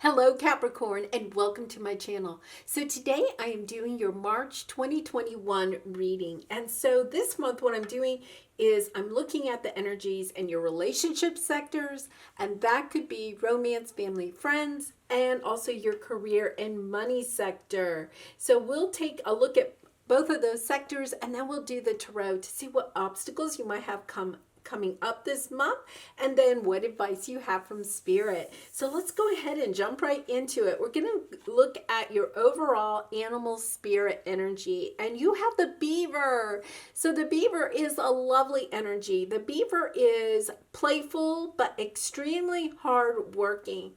Hello Capricorn and welcome to my channel. So today I am doing your March 2021 reading. And so this month what I'm doing is I'm looking at the energies in your relationship sectors, and that could be romance, family, friends, and also your career and money sector. So we'll take a look at both of those sectors, and then we'll do the tarot to see what obstacles you might have coming up this month, and then what advice you have from spirit. So let's go ahead and jump right into it. We're going to look at your overall animal spirit energy, and you have the beaver. So the beaver is a lovely energy. The beaver is playful but extremely hardworking,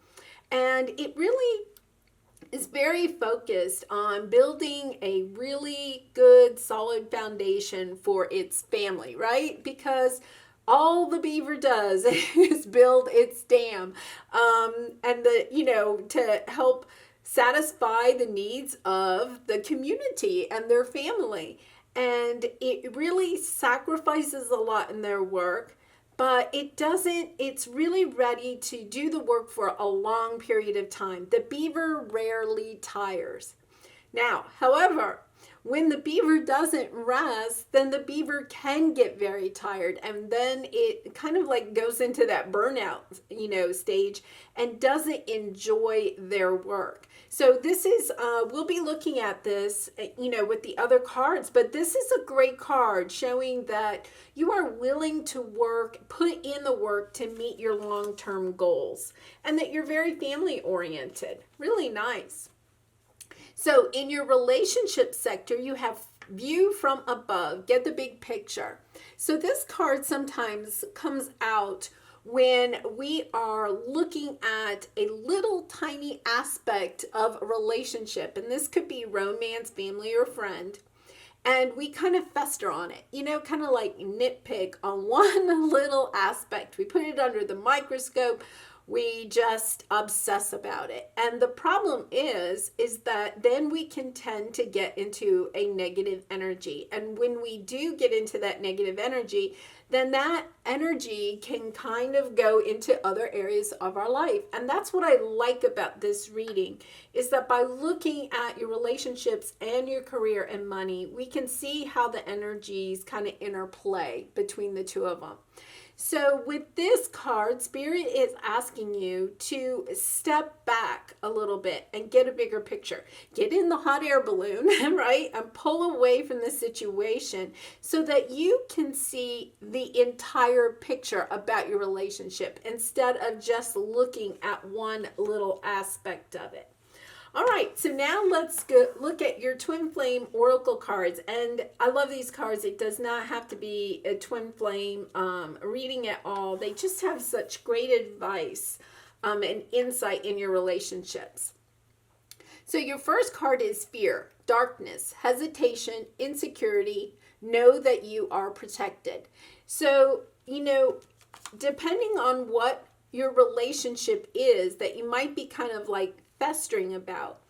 and it really is very focused on building a really good solid foundation for its family, right? Because all the beaver does is build its dam, and to help satisfy the needs of the community and their family. And it really sacrifices a lot in their work, but it's really ready to do the work for a long period of time. The beaver rarely tires. Now, however, when the beaver doesn't rest, then the beaver can get very tired, and then it kind of like goes into that burnout, stage, and doesn't enjoy their work. So this is, we'll be looking at this, with the other cards, but this is a great card showing that you are willing to put in the work to meet your long-term goals, and that you're very family oriented. Really nice. So in your relationship sector, you have view from above, get the big picture. So this card sometimes comes out when we are looking at a little tiny aspect of a relationship, and this could be romance, family, or friend, and we kind of fester on it, kind of like nitpick on one little aspect. We put it under the microscope. We just obsess about it. And the problem is that then we can tend to get into a negative energy. And when we do get into that negative energy, then that energy can kind of go into other areas of our life. And that's what I like about this reading, is that by looking at your relationships and your career and money, we can see how the energies kind of interplay between the two of them. So with this card, Spirit is asking you to step back a little bit and get a bigger picture. Get in the hot air balloon, right? And pull away from the situation so that you can see the entire picture about your relationship instead of just looking at one little aspect of it. All right, so now let's go look at your Twin Flame Oracle cards. And I love these cards. It does not have to be a Twin Flame reading at all. They just have such great advice and insight in your relationships. So your first card is fear, darkness, hesitation, insecurity. Know that you are protected. So, depending on what your relationship is that you might be kind of like festering about.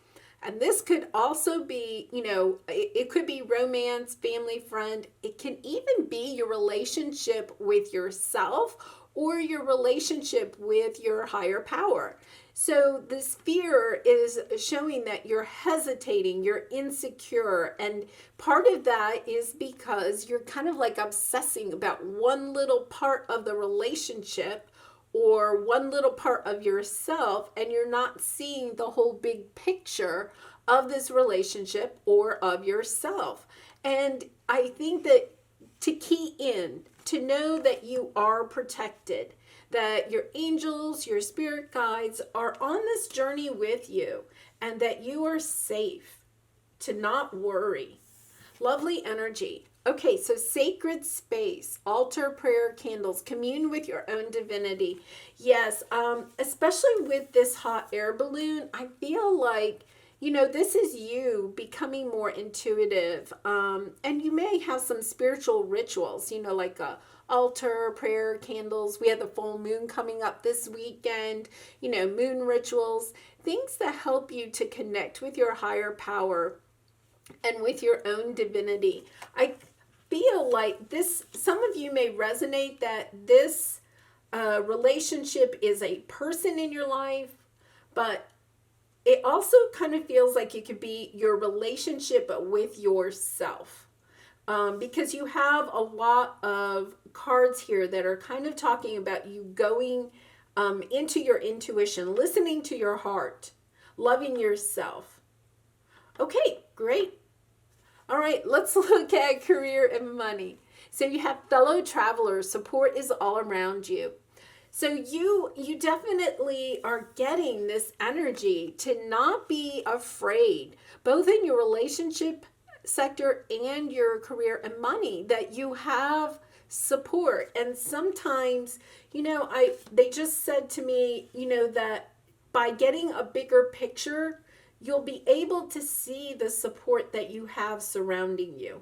And this could also be, it could be romance, family, friend. It can even be your relationship with yourself or your relationship with your higher power. So this fear is showing that you're hesitating, you're insecure. And part of that is because you're kind of like obsessing about one little part of the relationship or one little part of yourself, and you're not seeing the whole big picture of this relationship or of yourself. And I think that to key in, to know that you are protected, that your angels, your spirit guides are on this journey with you, and that you are safe, to not worry. Lovely energy. Okay, so sacred space, altar, prayer, candles, commune with your own divinity. Yes, especially with this hot air balloon, I feel like, this is you becoming more intuitive. And you may have some spiritual rituals, like a altar, prayer, candles. We have the full moon coming up this weekend, moon rituals, things that help you to connect with your higher power and with your own divinity. I feel like this, some of you may resonate that this relationship is a person in your life, but it also kind of feels like it could be your relationship with yourself. Because you have a lot of cards here that are kind of talking about you going into your intuition, listening to your heart, loving yourself. Okay, great. All right, let's look at career and money. So you have fellow travelers, support is all around you. So you definitely are getting this energy to not be afraid, both in your relationship sector and your career and money, that you have support. And sometimes, they just said to me, that by getting a bigger picture, you'll be able to see the support that you have surrounding you.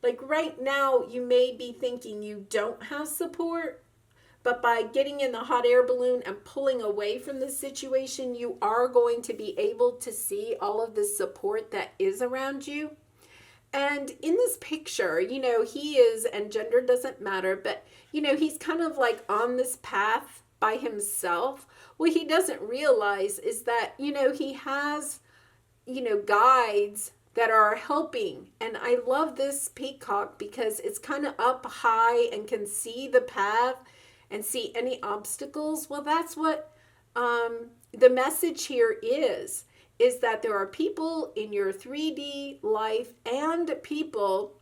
Like right now, you may be thinking you don't have support, but by getting in the hot air balloon and pulling away from the situation, you are going to be able to see all of the support that is around you. And in this picture, he is, and gender doesn't matter, but, he's kind of like on this path by himself. What he doesn't realize is that, he has, guides that are helping. And I love this peacock because it's kind of up high and can see the path and see any obstacles. Well, that's what the message here is that there are people in your 3D life and people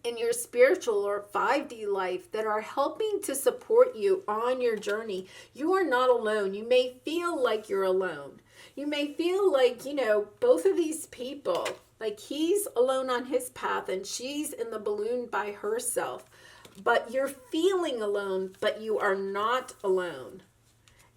in your spiritual or 5D life that are helping to support you on your journey. You are not alone. You may feel like you're alone. You may feel like, both of these people, like he's alone on his path and she's in the balloon by herself. But you're feeling alone, but you are not alone.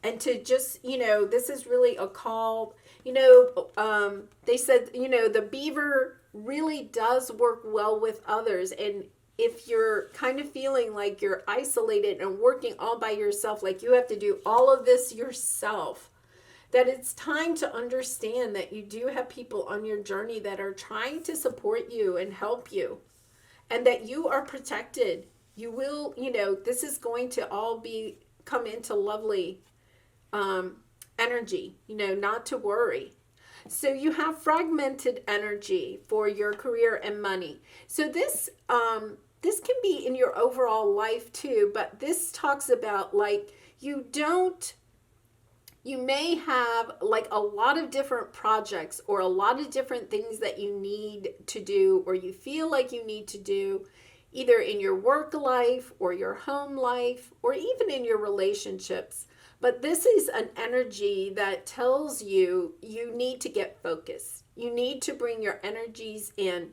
And to just, this is really a call. They said, the beaver really does work well with others. And if you're kind of feeling like you're isolated and working all by yourself, like you have to do all of this yourself, that it's time to understand that you do have people on your journey that are trying to support you and help you, and that you are protected. You will, this is going to all come into lovely energy, not to worry. So you have fragmented energy for your career and money. So this can be in your overall life too, but this talks about like you may have like a lot of different projects or a lot of different things that you need to do, or you feel like you need to do, either in your work life or your home life or even in your relationships. But this is an energy that tells you need to get focused. You need to bring your energies in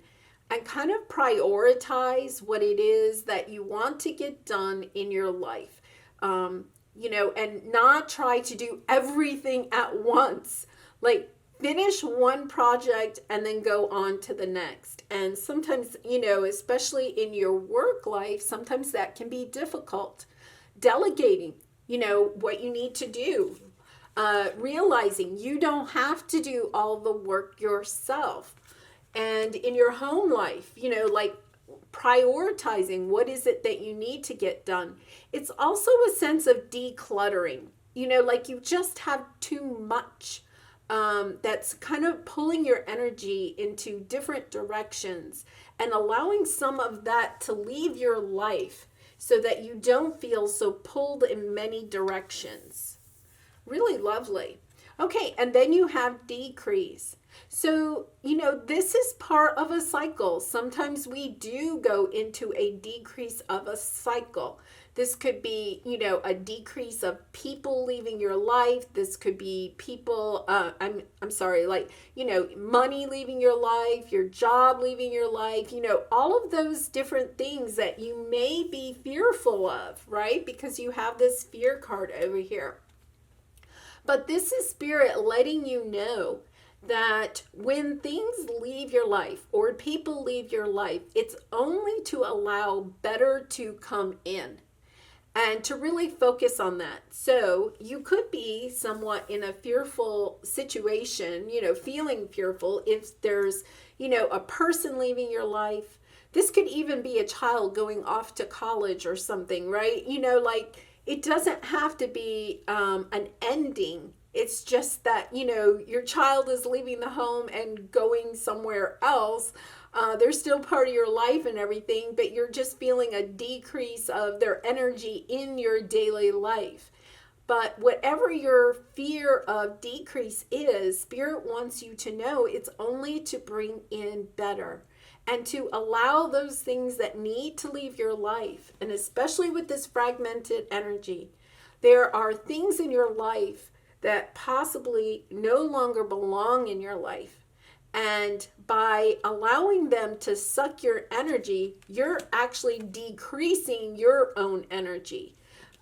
and kind of prioritize what it is that you want to get done in your life. And not try to do everything at once. Like finish one project and then go on to the next. And sometimes, especially in your work life, sometimes that can be difficult. Delegating, what you need to do. Realizing you don't have to do all the work yourself. And in your home life, like prioritizing what is it that you need to get done. It's also a sense of decluttering, like you just have too much. That's kind of pulling your energy into different directions and allowing some of that to leave your life so that you don't feel so pulled in many directions. Really lovely. Okay, and then you have decrease. So, this is part of a cycle. Sometimes we do go into a decrease of a cycle. This could be, a decrease of people leaving your life. This could be people, money leaving your life, your job leaving your life, all of those different things that you may be fearful of, right? Because you have this fear card over here. But this is Spirit letting you know that when things leave your life or people leave your life, it's only to allow better to come in and to really focus on that. So you could be somewhat in a fearful situation, feeling fearful if there's, a person leaving your life. This could even be a child going off to college or something, right? It doesn't have to be an ending It's just that, your child is leaving the home and going somewhere else. They're still part of your life and everything, but you're just feeling a decrease of their energy in your daily life. But whatever your fear of decrease is, Spirit wants you to know it's only to bring in better and to allow those things that need to leave your life. And especially with this fragmented energy, there are things in your life that possibly no longer belong in your life. And by allowing them to suck your energy, you're actually decreasing your own energy.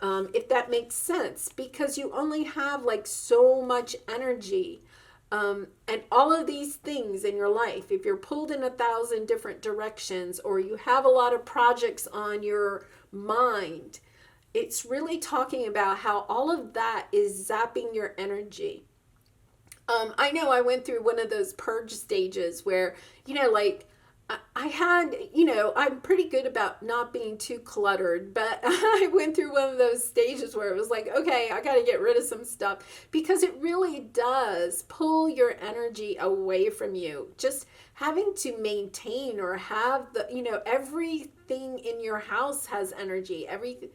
If that makes sense, because you only have like so much energy. And all of these things in your life, if you're pulled in 1,000 different directions, or you have a lot of projects on your mind, it's really talking about how all of that is zapping your energy. I know I went through one of those purge stages where, like I had, I'm pretty good about not being too cluttered, but I went through one of those stages where it was like, okay, I got to get rid of some stuff, because it really does pull your energy away from you. Just having to maintain or have everything in your house has energy. Every,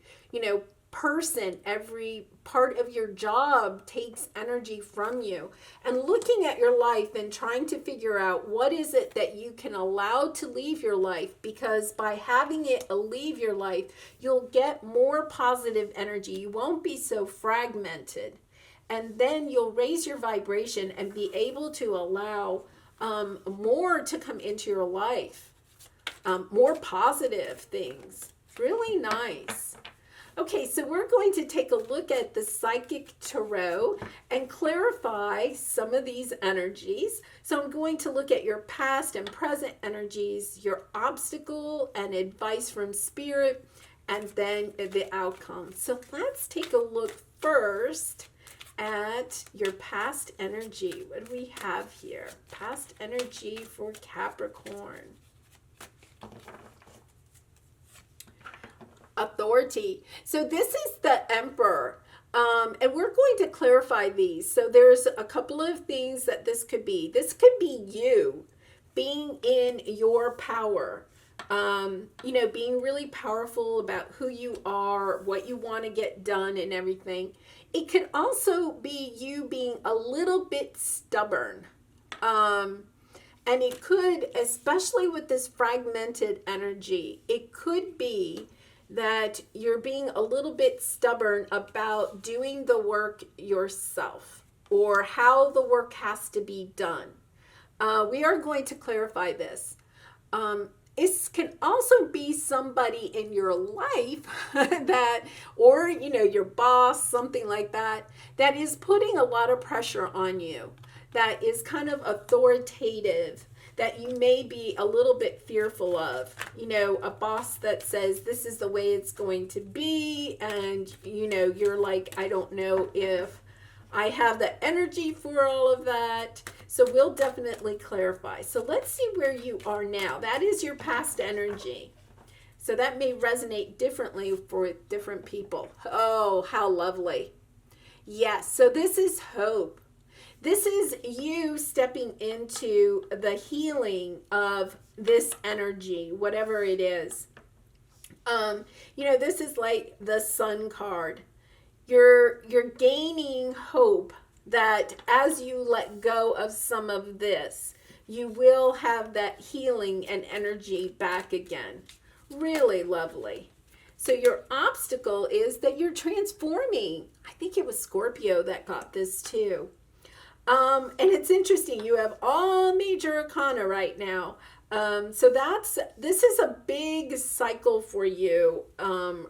person, every part of your job takes energy from you. And looking at your life and trying to figure out what is it that you can allow to leave your life, because by having it leave your life, you'll get more positive energy. You won't be so fragmented. And then you'll raise your vibration and be able to allow more to come into your life, more positive things. Really nice. Okay, so we're going to take a look at the Psychic Tarot and clarify some of these energies. So I'm going to look at your past and present energies, your obstacle and advice from Spirit, and then the outcome. So let's take a look first at your past energy. What do we have here? Past energy for Capricorn. Authority. So this is the Emperor. And we're going to clarify these. So there's a couple of things that this could be. This could be you being in your power. Being really powerful about who you are, what you want to get done and everything. It could also be you being a little bit stubborn. And it could, especially with this fragmented energy, it could be that you're being a little bit stubborn about doing the work yourself, or how the work has to be done. We are going to clarify this. This can also be somebody in your life that, or, your boss, something like that, that is putting a lot of pressure on you, that is kind of authoritative, that you may be a little bit fearful of. A boss that says this is the way it's going to be, and you're like, I don't know if I have the energy for all of that. So we'll definitely clarify. So let's see where you are now. That is your past energy. So that may resonate differently for different people. Oh, how lovely. Yes, so this is hope. This is you stepping into the healing of this energy, whatever it is. This is like the Sun card. You're gaining hope that as you let go of some of this, you will have that healing and energy back again. Really lovely. So your obstacle is that you're transforming. I think it was Scorpio that got this too. And it's interesting, you have all major arcana right now. So this is a big cycle for you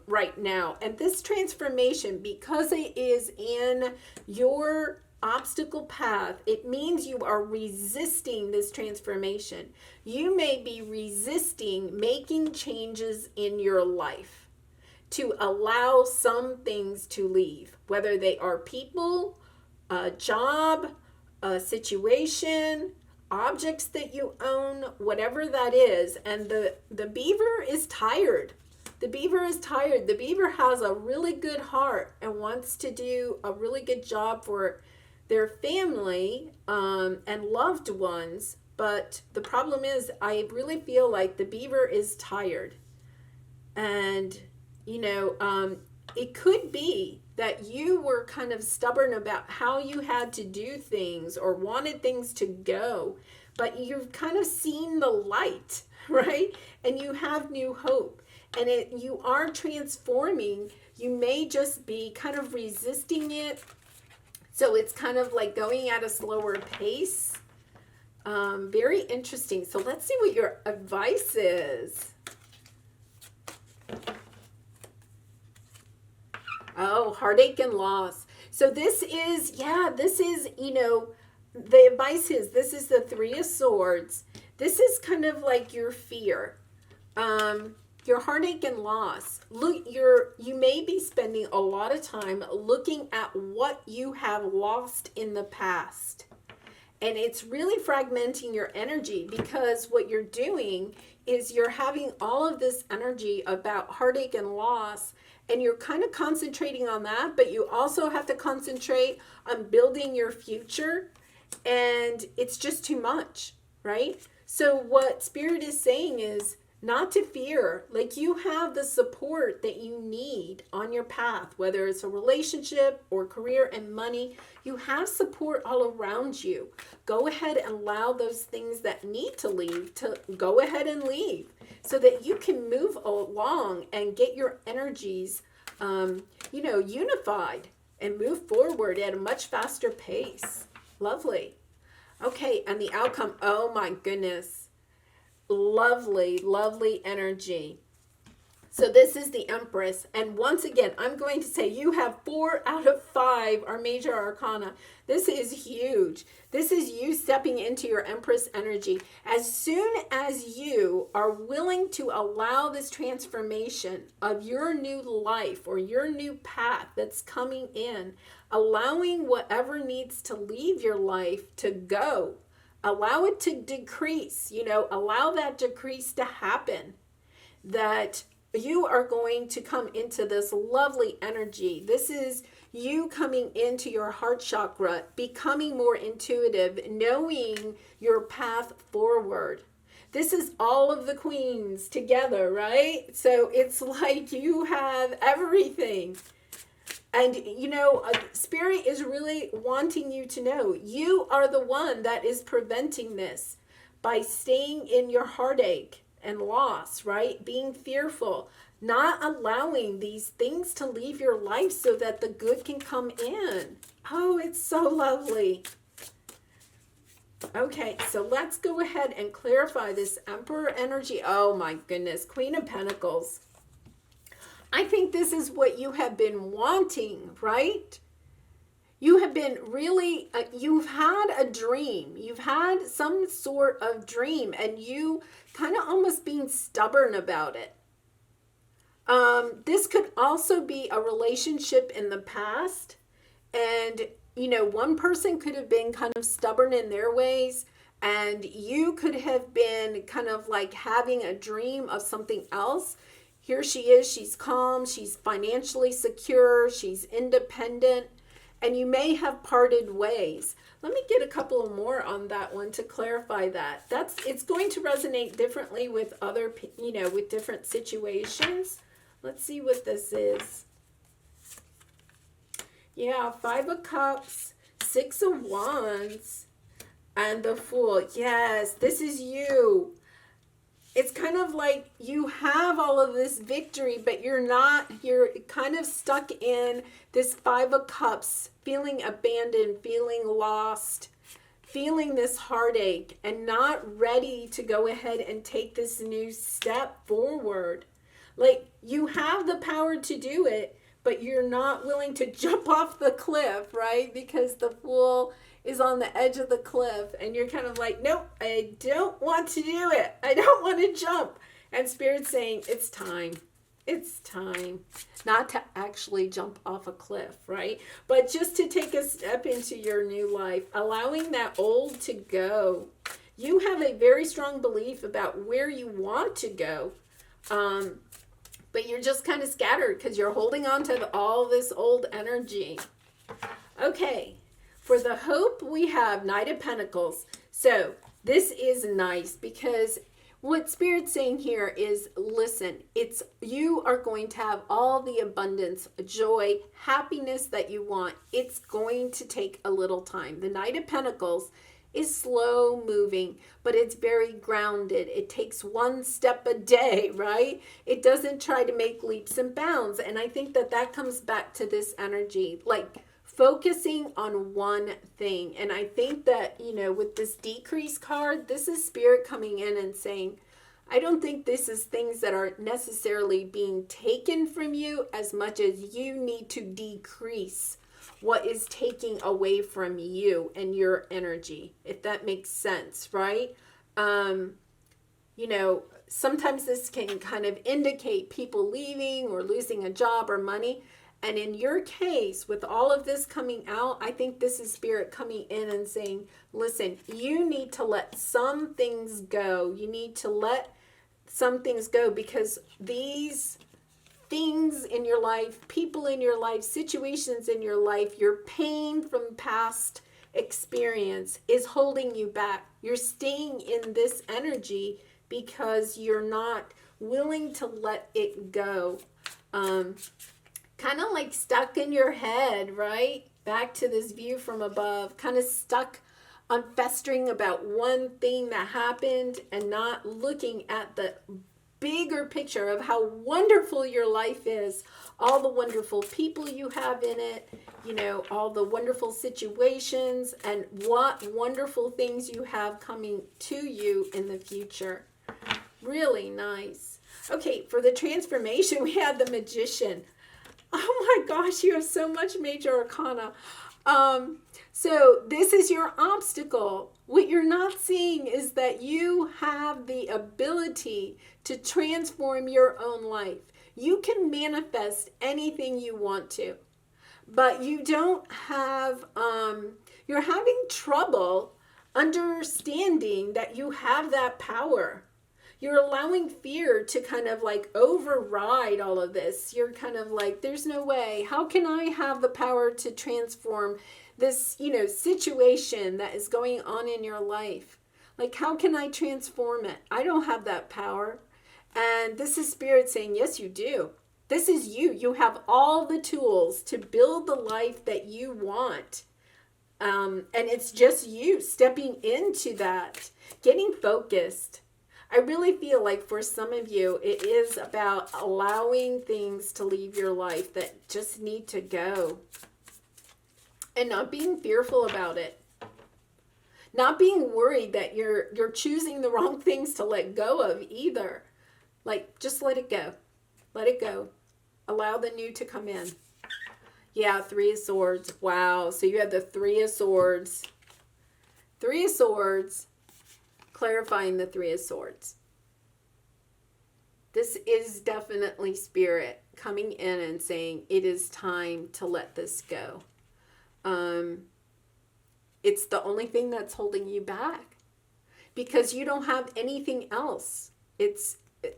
right now. And this transformation, because it is in your obstacle path, it means you are resisting this transformation. You may be resisting making changes in your life to allow some things to leave, whether they are people, a job, a situation, objects that you own, whatever that is. And the beaver is tired. The beaver is tired. The beaver has a really good heart and wants to do a really good job for their family and loved ones. But the problem is, I really feel like the beaver is tired. And, it could be that you were kind of stubborn about how you had to do things or wanted things to go, but you've kind of seen the light, right? And you have new hope, and you are transforming. You may just be kind of resisting it. So it's kind of like going at a slower pace. Very interesting. So let's see what your advice is. Oh, heartache and loss. So this is, the advice is, this is the Three of Swords. This is kind of like your fear, your heartache and loss. Look, you may be spending a lot of time looking at what you have lost in the past. And it's really fragmenting your energy, because what you're doing is you're having all of this energy about heartache and loss, and you're kind of concentrating on that, but you also have to concentrate on building your future, and it's just too much, right? So what Spirit is saying is not to fear. Like, you have the support that you need on your path, whether it's a relationship or career and money. You have support all around you. Go ahead and allow those things that need to leave to go ahead and leave, so that you can move along and get your energies, unified and move forward at a much faster pace. Lovely. Okay, and the outcome, oh my goodness. Lovely, lovely energy. So this is the Empress. And once again, I'm going to say you have 4 out of 5 are major arcana. This is huge. This is you stepping into your Empress energy. As soon as you are willing to allow this transformation of your new life or your new path that's coming in, allowing whatever needs to leave your life to go, allow it to decrease, allow that decrease to happen, that you are going to come into this lovely energy. This is you coming into your heart chakra, becoming more intuitive, knowing your path forward. This is all of the queens together, right? So it's like you have everything. And, Spirit is really wanting you to know you are the one that is preventing this by staying in your heartache and loss, right? Being fearful, not allowing these things to leave your life so that the good can come in. Oh, it's so lovely. Okay, so let's go ahead and clarify this Emperor energy. Oh my goodness, Queen of Pentacles. I think this is what you have been wanting, right? You have been really, you've had a dream. You've had some sort of dream, and you kind of almost being stubborn about it. This could also be a relationship in the past. And, one person could have been kind of stubborn in their ways, and you could have been kind of like having a dream of something else. Here she is, she's calm, she's financially secure, she's independent, and you may have parted ways. Let me get a couple more on that one to clarify that. It's going to resonate differently with other, with different situations. Let's see what this is. Yeah, 5 of Cups, 6 of Wands, and the Fool. Yes, this is you. It's kind of like you have all of this victory, but you're kind of stuck in this 5 of Cups, feeling abandoned, feeling lost, feeling this heartache, and not ready to go ahead and take this new step forward. Like, you have the power to do it, but you're not willing to jump off the cliff, right? Because the Fool is on the edge of the cliff, and you're kind of like, nope, I don't want to do it. I don't want to jump. And Spirit's saying, it's time. It's time. Not to actually jump off a cliff, right? But just to take a step into your new life, allowing that old to go. You have a very strong belief about where you want to go, but you're just kind of scattered because you're holding on to all this old energy. Okay. For the hope, we have Knight of Pentacles. So this is nice because what Spirit's saying here is, listen, you are going to have all the abundance, joy, happiness that you want. It's going to take a little time. The Knight of Pentacles is slow moving, but it's very grounded. It takes one step a day, right? It doesn't try to make leaps and bounds. And I think that comes back to this energy, like focusing on one thing. And I think that, with this decrease card, this is Spirit coming in and saying, I don't think this is things that are necessarily being taken from you as much as you need to decrease what is taking away from you and your energy, if that makes sense, right? Sometimes this can kind of indicate people leaving or losing a job or money. And in your case, with all of this coming out, I think this is Spirit coming in and saying, listen, you need to let some things go. You need to let some things go because these things in your life, people in your life, situations in your life, your pain from past experience is holding you back. You're staying in this energy because you're not willing to let it go. Kind of like stuck in your head, right? Back to this view from above, kind of stuck on festering about one thing that happened and not looking at the bigger picture of how wonderful your life is, all the wonderful people you have in it, all the wonderful situations, and what wonderful things you have coming to you in the future. Really nice. Okay, for the transformation, we had the Magician. Oh my gosh, you have so much major arcana. So this is your obstacle. What you're not seeing is that you have the ability to transform your own life. You can manifest anything you want to, but you don't have, you're having trouble understanding that you have that power. You're allowing fear to kind of like override all of this. You're kind of like, there's no way. How can I have the power to transform this, situation that is going on in your life? Like, how can I transform it? I don't have that power. And this is Spirit saying, yes, you do. This is you. You have all the tools to build the life that you want. And it's just you stepping into that, getting focused. I really feel like for some of you, it is about allowing things to leave your life that just need to go. And not being fearful about it. Not being worried that you're choosing the wrong things to let go of either. Like, just let it go. Let it go. Allow the new to come in. Yeah, Three of Swords. Wow. So you have the Three of Swords. Three of Swords. Clarifying the Three of Swords. This is definitely Spirit coming in and saying it is time to let this go. It's the only thing that's holding you back because you don't have anything else. It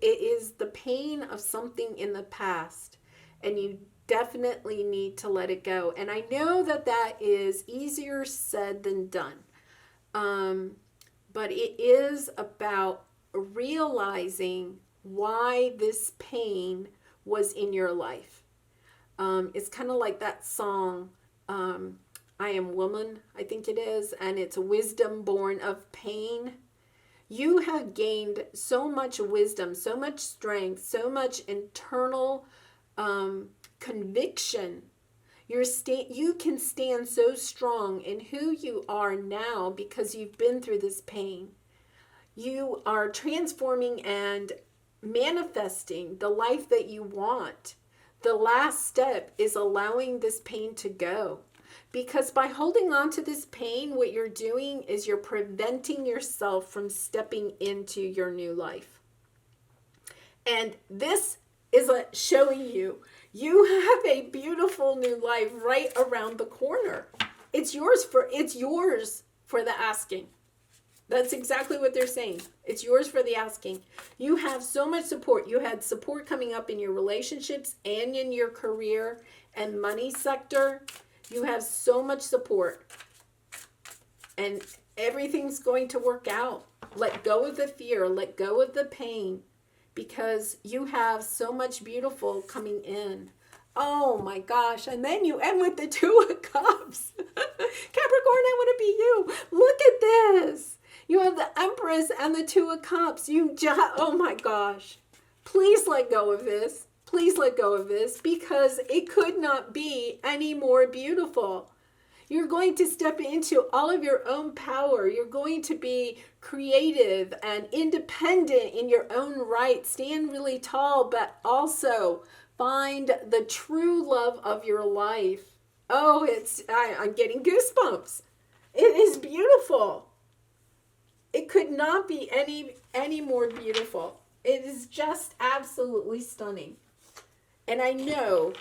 is the pain of something in the past, and you definitely need to let it go. And I know that is easier said than done. But it is about realizing why this pain was in your life. It's kind of like that song, I Am Woman, I think it is, and it's wisdom born of pain. You have gained so much wisdom, so much strength, so much internal conviction. You can stand so strong in who you are now because you've been through this pain. You are transforming and manifesting the life that you want. The last step is allowing this pain to go. Because by holding on to this pain, what you're doing is you're preventing yourself from stepping into your new life. And this is showing you have a beautiful new life right around the corner. It's yours for the asking. That's exactly what they're saying. It's yours for the asking. You have so much support. You had support coming up in your relationships and in your career and money sector. You have so much support. and everything's going to work out. Let go of the fear, let go of the pain, because you have so much beautiful coming in. Oh my gosh. And then you end with the Two of Cups. Capricorn, I want to be you. Look at this. You have the Empress and the Two of Cups. Oh my gosh. Please let go of this. Please let go of this, because it could not be any more beautiful. You're going to step into all of your own power. You're going to be creative and independent in your own right. Stand really tall, but also find the true love of your life. Oh, I'm getting goosebumps. It is beautiful. It could not be any more beautiful. It is just absolutely stunning. And I know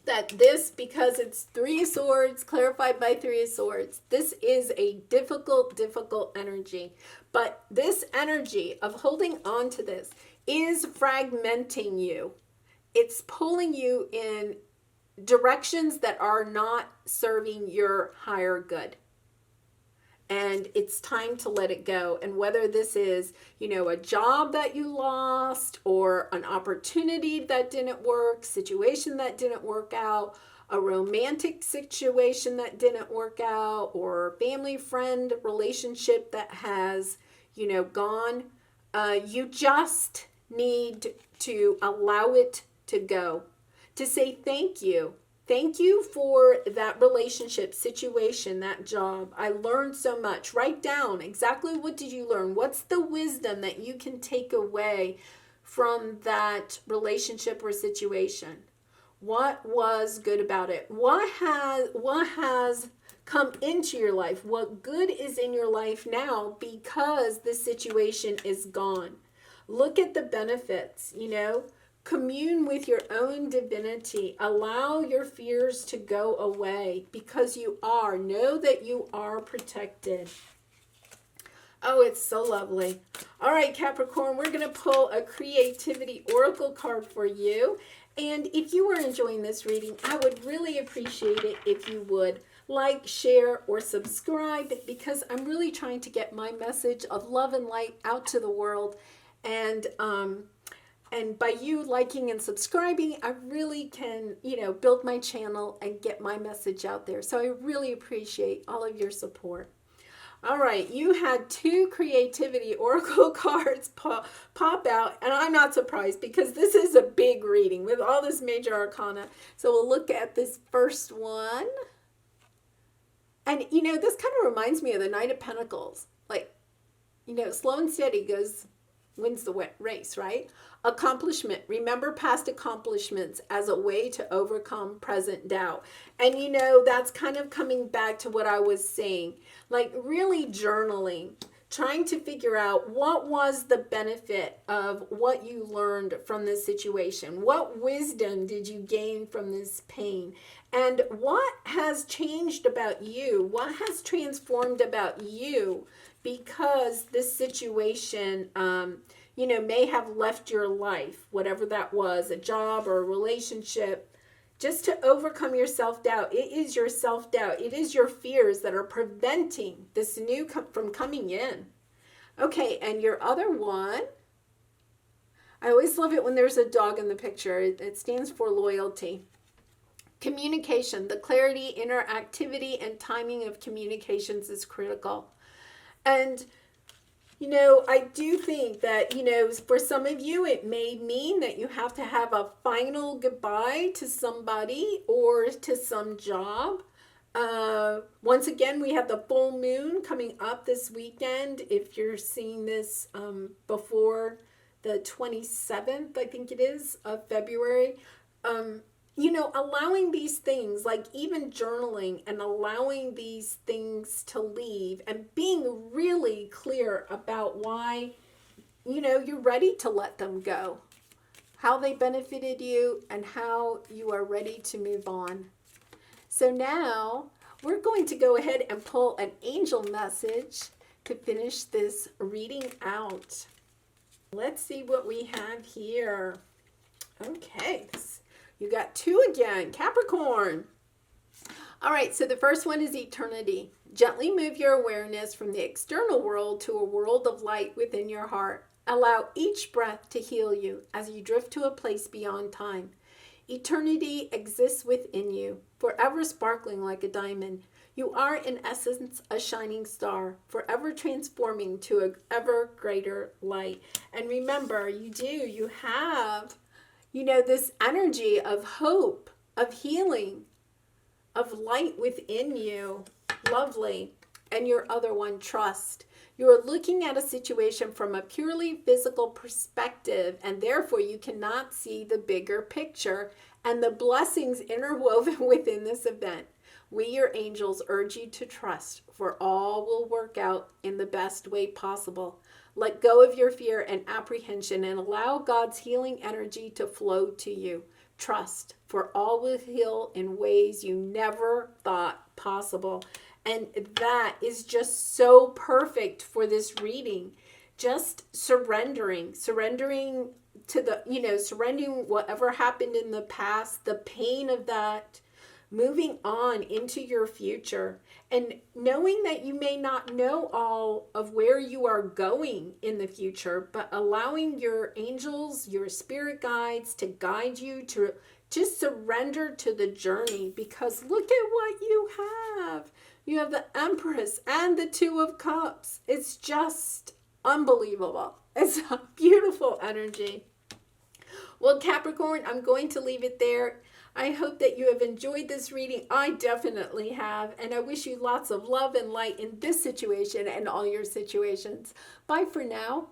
that this, because it's Three of Swords, clarified by Three of Swords, this is a difficult energy. But this energy of holding on to this is fragmenting you. It's pulling you in directions that are not serving your higher good. And it's time to let it go. And whether this is, a job that you lost, or an opportunity that didn't work, situation that didn't work out, a romantic situation that didn't work out, or family friend relationship that has, gone, you just need to allow it to go. To say thank you. Thank you for that relationship, situation, that job. I learned so much. Write down exactly what did you learn? What's the wisdom that you can take away from that relationship or situation? What was good about it? What has come into your life? What good is in your life now because the situation is gone? Look at the benefits, Commune with your own divinity. Allow your fears to go away, because know that you are protected. Oh, it's so lovely. All right, Capricorn, we're going to pull a creativity oracle card for you. And if you are enjoying this reading, I would really appreciate it if you would like, share, or subscribe, because I'm really trying to get my message of love and light out to the world. And by you liking and subscribing, I really can, build my channel and get my message out there. So I really appreciate all of your support. All right, you had two creativity oracle cards pop out, and I'm not surprised, because this is a big reading with all this major arcana. So we'll look at this first one. And, this kind of reminds me of the Knight of Pentacles. Like, slow and steady wins the race, right? Accomplishment. Remember past accomplishments as a way to overcome present doubt. And that's kind of coming back to what I was saying. Like, really journaling, trying to figure out what was the benefit of what you learned from this situation. What wisdom did you gain from this pain? And what has changed about you? What has transformed about you because this situation may have left your life, whatever that was, a job or a relationship, just to overcome your self-doubt. It is your self-doubt. It is your fears that are preventing this new from coming in. Okay, and your other one, I always love it when there's a dog in the picture. It stands for loyalty. Communication, the clarity, interactivity, and timing of communications is critical. And I do think that, for some of you, it may mean that you have to have a final goodbye to somebody or to some job. Once again, we have the full moon coming up this weekend. If you're seeing this before the 27th, I think it is, of February, allowing these things, like even journaling, and allowing these things to leave, and being really clear about why, you're ready to let them go, how they benefited you, and how you are ready to move on. So now we're going to go ahead and pull an angel message to finish this reading out. Let's see what we have here. Okay, you got two again, Capricorn. All right, so the first one is eternity. Gently move your awareness from the external world to a world of light within your heart. Allow each breath to heal you as you drift to a place beyond time. Eternity exists within you, forever sparkling like a diamond. You are, in essence, a shining star, forever transforming to an ever greater light. And remember, you have, this energy of hope, of healing, of light within you. Lovely. And your other one, trust. You're looking at a situation from a purely physical perspective, and therefore you cannot see the bigger picture and the blessings interwoven within this event. We, your angels, urge you to trust, for all will work out in the best way possible. Let go of your fear and apprehension and allow God's healing energy to flow to you. Trust, for all will heal in ways you never thought possible. And that is just so perfect for this reading. Just surrendering to surrendering whatever happened in the past, the pain of that, moving on into your future, and knowing that you may not know all of where you are going in the future, but allowing your angels, your spirit guides to guide you to just surrender to the journey, because look at what you have. You have the Empress and the Two of Cups. It's just unbelievable. It's a beautiful energy. Well, Capricorn, I'm going to leave it there. I hope that you have enjoyed this reading. I definitely have. And I wish you lots of love and light in this situation and all your situations. Bye for now.